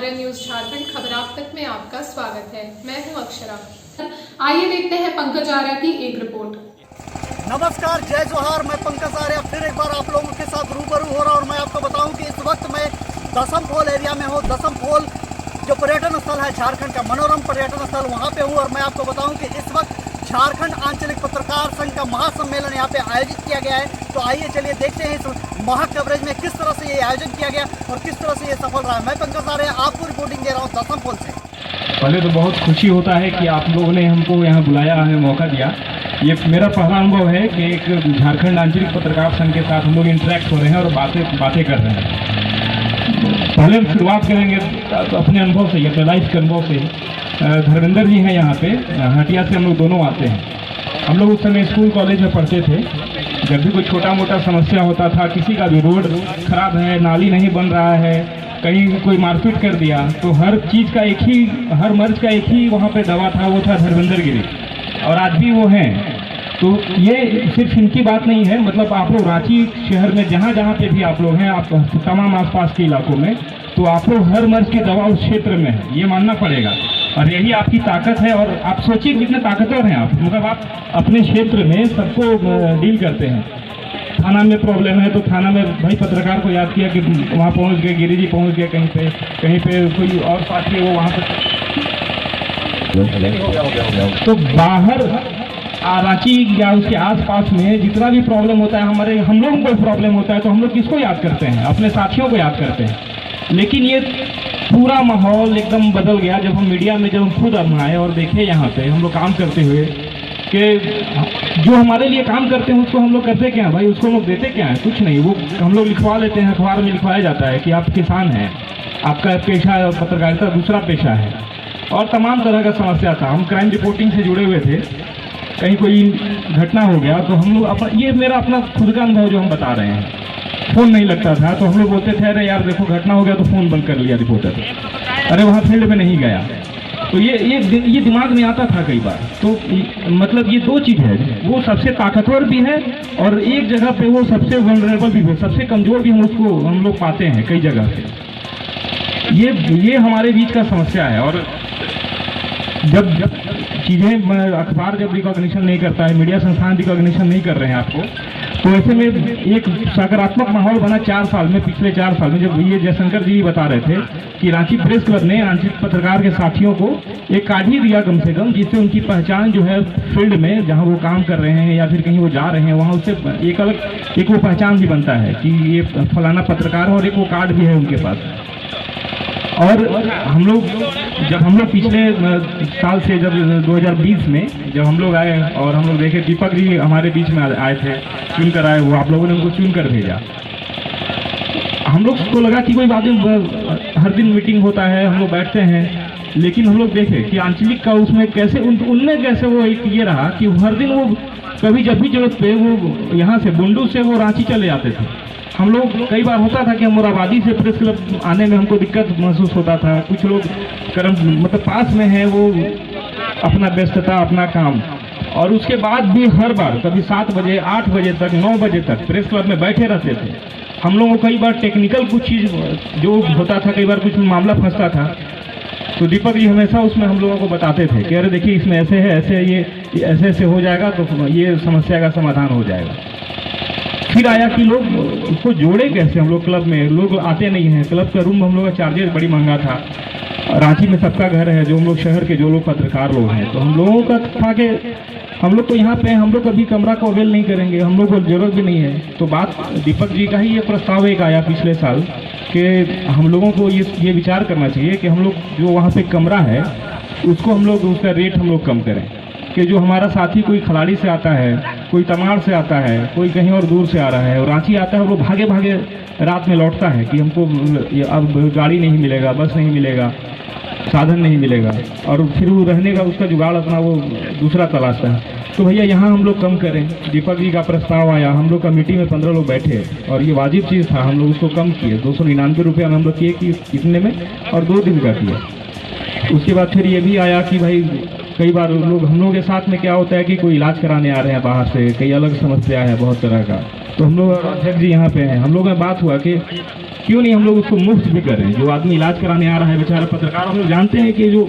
RN news Jharkhand खबर आप तक में आपका स्वागत है। मैं हूं अक्षरा। आइए देखते हैं पंकज आर्या की एक रिपोर्ट। नमस्कार, जय जोहार। मैं पंकज आर्या फिर एक बार आप लोगों के साथ रूबरू हो रहा हूं और मैं आपको बताऊं कि इस वक्त मैं दसम फॉल एरिया में हूं। दसम फॉल जो पर्यटन स्थल है झारखंड का मनोरम पर्यटन स्थल, वहां पे हूं और मैं आपको बताऊं कि इस वक्त झारखंड आंचलिक पत्रकार संघ का महासम्मेलन यहाँ पे आयोजित किया गया है। तो आइए चलिए देखते हैं इस महा कवरेज में किस तरह से ये आयोजन किया गया और किस तरह से ये सफल रहा है। मैं पंकज आर्या आपको रिपोर्टिंग दे रहा हूँ दसम फॉल से। पहले तो बहुत खुशी होता है कि आप लोगों ने हमको यहाँ बुलाया, हमें मौका दिया। ये मेरा पहला अनुभव है कि एक झारखंड आंचलिक पत्रकार संघ के साथ हम लोग इंटरेक्ट हो रहे हैं और बातें कर रहे हैं। पहले हम शुरुआत करेंगे अपने अनुभव से, या लाइफ के अनुभव से। धर्मेंद्र जी हैं यहाँ पे, हटिया से हम लोग दोनों आते हैं। हम लोग उस समय स्कूल कॉलेज में पढ़ते थे। जब भी कोई छोटा मोटा समस्या होता था, किसी का भी रोड खराब है, नाली नहीं बन रहा है, कहीं कोई मारपीट कर दिया, तो हर चीज़ का एक ही, हर मर्ज का एक ही वहाँ पे दवा था, वो था धर्मेंद्र गिरी, और आज भी वो हैं। तो ये सिर्फ इनकी बात नहीं है, मतलब आप लोग रांची शहर में जहाँ जहाँ पे भी आप लोग हैं, आप तमाम आसपास के इलाकों में, तो आप लोग हर मर्ज की दवा उस क्षेत्र में है, ये मानना पड़ेगा। और यही आपकी ताकत है। और आप सोचिए कितने ताकतवर हैं आप, मतलब आप अपने क्षेत्र में सबको डील करते हैं। थाना में प्रॉब्लम है तो थाना में भाई पत्रकार को याद किया कि वहाँ पहुँच गए, गिरी जी पहुँच गए, कहीं पे कोई और साथी है वो वहाँ पर। तो बाहर रांची या उसके आसपास में जितना भी प्रॉब्लम होता है, हम लोगों को प्रॉब्लम होता है, तो हम लोग किसको याद करते हैं? अपने साथियों को याद करते हैं। लेकिन ये पूरा माहौल एकदम बदल गया जब हम मीडिया में, जब हम खुद आए और देखे यहाँ पे हम लोग काम करते हुए कि जो हमारे लिए काम करते हैं उसको हम लोग करते क्या हैं भाई, उसको हम लोग देते क्या हैं? कुछ नहीं। वो हम लोग लिखवा लेते हैं, अखबार में लिखवाया जाता है कि आप किसान हैं, आपका पेशा पत्रकारिता दूसरा पेशा है, और तमाम तरह का समस्या था। हम क्राइम रिपोर्टिंग से जुड़े हुए थे। कहीं कोई घटना हो गया तो हम लोग ये मेरा अपना खुद का अनुभव जो हम बता रहे हैं। फ़ोन नहीं लगता था तो हम लोग बोलते थे, अरे यार देखो घटना हो गया तो फ़ोन बंद कर लिया रिपोर्टर, अरे वहाँ फील्ड में नहीं गया। तो ये दिमाग में आता था कई बार। तो मतलब ये दो चीज़ है, वो सबसे ताकतवर भी है और एक जगह पे वो सबसे वल्नरेबल भी है, सबसे कमज़ोर भी हम लोग पाते हैं कई जगह पे। ये हमारे बीच का समस्या है। और जब चीज़ें, अखबार जब रिकॉग्निशन नहीं करता है, मीडिया संस्थान रिकॉग्निशन नहीं कर रहे हैं आपको, तो ऐसे में एक सकारात्मक माहौल बना 4 साल में, पिछले 4 साल में। जब ये जयशंकर जी बता रहे थे कि रांची प्रेस क्लब ने रांची पत्रकार के साथियों को एक कार्ड ही दिया कम से कम, जिससे उनकी पहचान जो है फील्ड में जहां वो काम कर रहे हैं या फिर कहीं वो जा रहे हैं, वहां उससे एक वो पहचान भी बनता है कि ये फलाना पत्रकार है, और एक वो कार्ड भी है उनके पास। और हम लोग पिछले साल से, जब 2020 में जब हम लोग आए और हम लोग देखे, दीपक जी हमारे बीच में आए थे, चुन कर आए, वो आप लोगों ने उनको चुन कर भेजा। हम लोग को लगा कि कोई बात नहीं, हर दिन मीटिंग होता है, हम लोग बैठते हैं, लेकिन हम लोग देखे कि आंचलिक का उसमें कैसे उनमें कैसे वो एक ये रहा कि हर दिन वो कभी जब भी जरूरत पे वो यहाँ से बुंडू से वो रांची चले जाते थे। हम लोग कई बार होता था कि हम मोराबादी से प्रेस क्लब आने में हमको दिक्कत महसूस होता था। कुछ लोग मतलब पास में है, वो अपना व्यस्तता, अपना काम, और उसके बाद भी हर बार कभी 7 बजे, 8 बजे तक, 9 बजे तक प्रेस क्लब में बैठे रहते थे। हम लोगों को कई बार टेक्निकल कुछ चीज़ जो होता था, कई बार कुछ मामला फंसता था, तो दीपक जी हमेशा उसमें हम लोगों को बताते थे कि अरे देखिए इसमें ऐसे है, ऐसे ये ऐसे हो जाएगा तो ये समस्या का समाधान हो जाएगा। फिर आया कि लोग उसको जोड़े कैसे। हम लोग क्लब में लोग आते नहीं हैं, क्लब का रूम हम लोग का चार्जेस बड़ी महंगा था। रांची में सबका घर है, जो हम लोग शहर के जो लोग पत्रकार लोग हैं, तो हम लोगों का था कि हम लोग तो यहाँ पे हम लोग कभी कमरा को अवेल नहीं करेंगे, हम लोग को जरूरत भी नहीं है। तो बात दीपक जी का ही ये प्रस्ताव एक आया पिछले साल कि हम लोगों को ये विचार करना चाहिए कि हम लोग जो वहाँ पे कमरा है उसको हम लोग उसका रेट हम लोग कम करें। कि जो हमारा साथी कोई खिलाड़ी से आता है, कोई तमाड़ से आता है, कोई कहीं और दूर से आ रहा है और रांची आता है, वो भागे भागे रात में लौटता है कि हमको अब गाड़ी नहीं मिलेगा, बस नहीं मिलेगा, साधन नहीं मिलेगा, और फिर वो रहने का उसका जुगाड़ अपना वो दूसरा तलाशता है। तो भैया यहाँ हम लोग कम करें। दीपक जी का प्रस्ताव आया, हम लोग कमेटी में 15 लोग बैठे और ये वाजिब चीज़ था, हम लोग उसको कम किए। 299 रुपये में हम लोग किए कि इतने में, और 2 दिन का किया। उसके बाद फिर ये भी आया कि भाई कई बार लोग, हम लोग के साथ में क्या होता है कि कोई इलाज कराने आ रहे हैं बाहर से, कई अलग समस्या है बहुत तरह का, तो हम लोग अध्यक्ष जी यहाँ पे हैं, हम लोग में बात हुआ कि क्यों नहीं हम लोग उसको मुफ्त भी करें? जो आदमी इलाज कराने आ रहा है बेचारा पत्रकार, हम लोग जानते हैं कि जो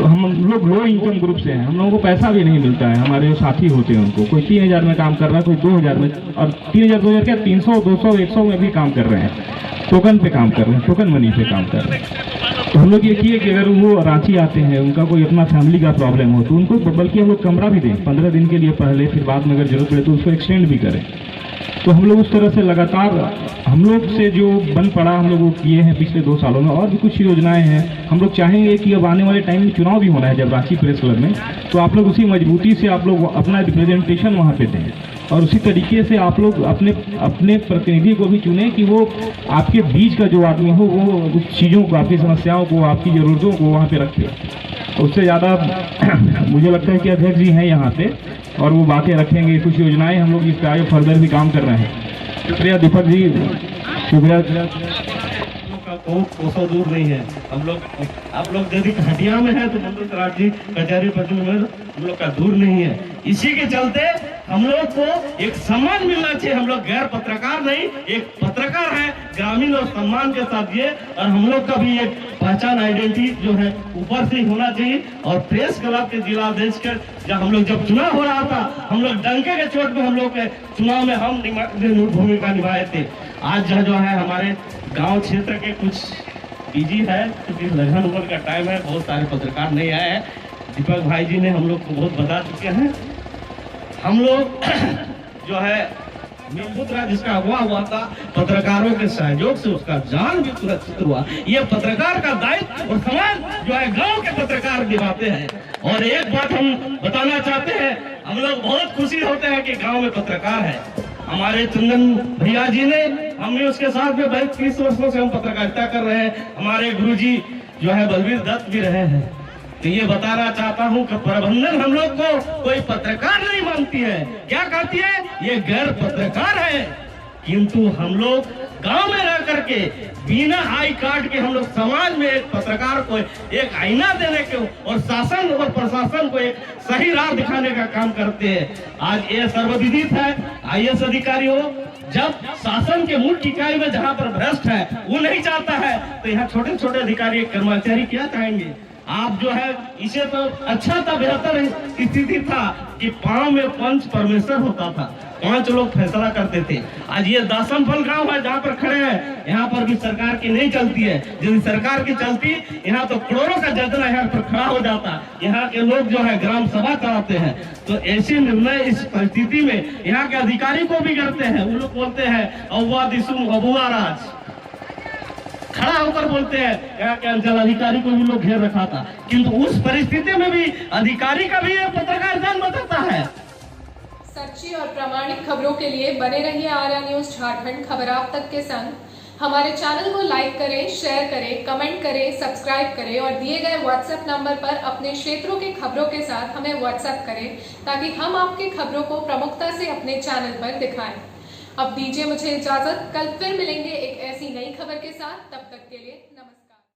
हम लोग लो इनकम ग्रुप से हैं, हम लोगों को पैसा भी नहीं मिलता है। हमारे जो साथी होते हैं उनको कोई 3000 में काम कर रहा है, कोई 2000 में, और 3000 2000 क्या 300 200 100 में भी काम कर रहे हैं, टोकन पे काम कर रहे हैं, टोकन मनी पे काम कर रहे हैं। तो हम लोग ये किए कि अगर वो रांची आते हैं, उनका कोई अपना फैमिली का प्रॉब्लम हो तो उनको बल्कि हम लोग कमरा भी दें 15 दिन के लिए पहले, फिर बाद में अगर जरूरत पड़े तो उसको एक्सटेंड भी करें। तो हम लोग उस तरह से लगातार हम लोग से जो बन पड़ा हम लोग वो किए हैं पिछले 2 सालों में। और भी कुछ योजनाएं हैं। हम लोग चाहेंगे कि अब आने वाले टाइम में चुनाव भी होना है जब रांची प्रेस क्लब में, तो आप लोग उसी मजबूती से आप लोग अपना रिप्रेजेंटेशन वहाँ पे दें, और उसी तरीके से आप लोग अपने प्रतिनिधि को भी चुनें कि वो आपके बीच का जो आदमी हो वो उस चीज़ों को, आपकी समस्याओं को, आपकी ज़रूरतों को वहाँ पे रखे। उससे ज़्यादा मुझे लगता है कि अध्यक्ष जी हैं यहाँ पे और वो बातें रखेंगे। कुछ योजनाएं हम लोग इस पर आगे फर्दर भी काम कर रहे हैं। शुक्रिया दीपक जी, शुक्रिया। कोसों दूर नहीं है हम लोग। आप लोग यदि हटिया में है तो मंदिर सराठ जी कचहरी पचू में हम लोग का दूर नहीं है। इसी के चलते हम लोग को एक सम्मान मिलना चाहिए। हम लोग गैर पत्रकार नहीं, एक पत्रकार है, ग्रामीण और सम्मान के साथ ये, और हम लोग का भी एक पहचान आइडेंटिटी जो है ऊपर से ही होना चाहिए। और प्रेस क्लब के जिलाध्यक्ष के जब चुनाव हो रहा था, हम लोग डंके के चोट पे हम लोग के चुनाव में हम भूमिका निभाए थे। आज जो है हमारे गांव क्षेत्र के कुछ बिजी है क्योंकि लगन उम्र का टाइम है, बहुत सारे पत्रकार नहीं आए हैं। दीपक भाई जी ने हम लोग को बहुत बता चुके हैं। हम लोग जो है नीलपुत्रा जिसका अगवा हुआ था, पत्रकारों के सहयोग से उसका जान भी सुरक्षित हुआ। ये पत्रकार का दायित्व और समाज जो है गांव के पत्रकार निभाते हैं। और एक बात हम बताना चाहते हैं, हम लोग बहुत खुशी होते हैं कि गांव में पत्रकार है। हमारे चंदन भैया जी ने, हम भी उसके साथ में 30 वर्षों से हम पत्रकारिता कर रहे हैं। हमारे गुरुजी जो है बलवीर दत्त भी रहे हैं। तो ये बताना चाहता हूँ कि प्रबंधन हम लोग को कोई पत्रकार नहीं मानती है। क्या कहती है? ये गैर पत्रकार है। किंतु हम लोग गांव में रह करके बिना आई कार्ड के हम लोग समाज में एक पत्रकार को एक आईना देने के और शासन और प्रशासन को एक सही राह दिखाने का काम करते हैं। आज ये सर्वविदित है, IAS अधिकारी हो, जब शासन के मुख्य इकाई में जहाँ पर भ्रष्ट है वो नहीं चाहता है, तो यहाँ छोटे छोटे अधिकारी कर्मचारी क्या चाहेंगे? आप जो है इसे तो अच्छा था, बेहतर स्थिति था कि पांव में पंच परमेश्वर होता था, 5 लोग फैसला करते थे। आज ये दासमफल गांव है जहाँ पर खड़े हैं, यहाँ पर भी सरकार की नहीं चलती है। यदि सरकार की चलती यहाँ तो करोड़ों का जजना यहाँ पर खड़ा हो जाता। यहाँ के लोग जो है ग्राम सभा कराते हैं। तो ऐसे निर्णय इस परिस्थिति में यहाँ के अधिकारी को भी करते हैं। वो लोग बोलते हैं अबुआ दिसुम अबुआ राज, खड़ा होकर बोलते हैं। यहाँ के अंचल अधिकारी को भी लोग घेर रखा था, किंतु उस परिस्थिति में भी अधिकारी का भी एक पत्रकार जान बचाता है। सच्ची और प्रामाणिक खबरों के लिए बने रहिए आर्या न्यूज झारखंड, खबर आप तक के संग। हमारे चैनल को लाइक करें, शेयर करें, कमेंट करें, सब्सक्राइब करें और दिए गए व्हाट्सएप नंबर पर अपने क्षेत्रों के खबरों के साथ हमें व्हाट्सएप करें ताकि हम आपके खबरों को प्रमुखता से अपने चैनल पर दिखाएं। अब दीजिए मुझे इजाजत, कल फिर मिलेंगे एक ऐसी नई खबर के साथ। तब तक के लिए